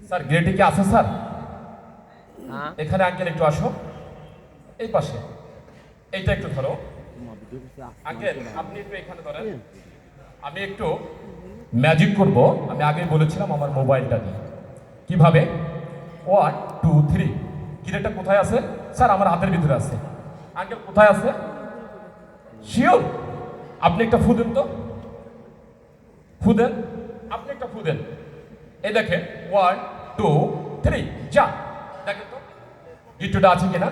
Sir গেটে কি আছে স্যার? এখানে আঙ্কেল একটু আসো, এই পাশে এইটা একটু ধরো। আঙ্কেল আপনি একটু এখানে ধরেন, আমি একটু ম্যাজিক করব। আমি আগেই বলেছিলাম আমার মোবাইলটা নিয়ে কিভাবে 1 2 3 কিরেটা কোথায় আছে? স্যার আমার হাতের ভিতরে আছে। আঙ্কেল কোথায় আছে? শিওর? আপনি একটা ফু দেন তো, ফু দেন, আপনি একটা ফু দেন। এই দেখেন 1 2 3 যা, দেখেন তো গিট্টুটা আছে কিনা।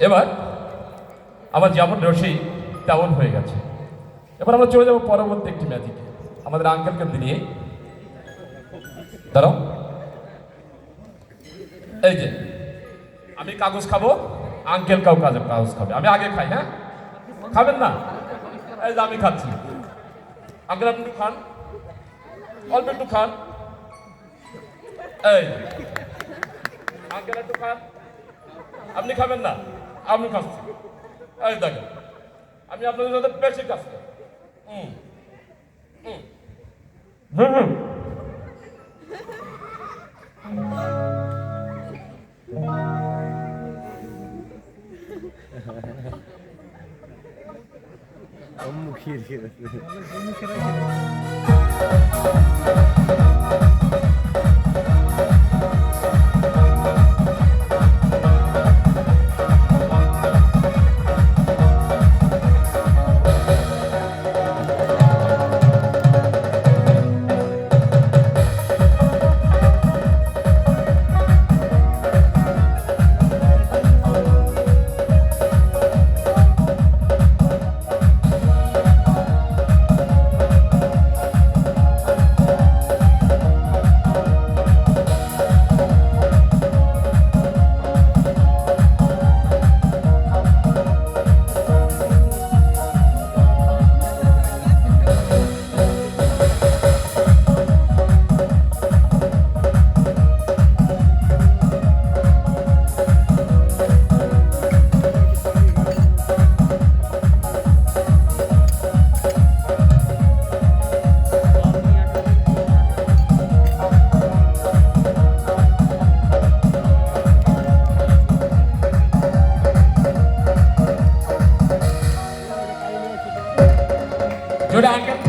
এবার আমার যেমন রশি তেমন হয়ে গেছে। এবার আমরা চলে যাবো পরবর্তী একটি ম্যাজিকে, আমাদের আঙ্কেলকে নিয়ে। দাঁড়াও, এই যে আমি কাগজ খাবো, আঙ্কেল কাগজ খাবে। আমি আগে খাই, হ্যাঁ? খাবেন না? এই যে আমি খাচ্ছি, আঙ্কেল আপনি একটু খান, অল্প একটু খান। এই আঙ্কেল একটু খান, আপনি খাবেন না? আপনি খাচ্ছি। এই দেখেন আমি আপনাদের সাথে বেশি কাজ করি। Jodoh angkat.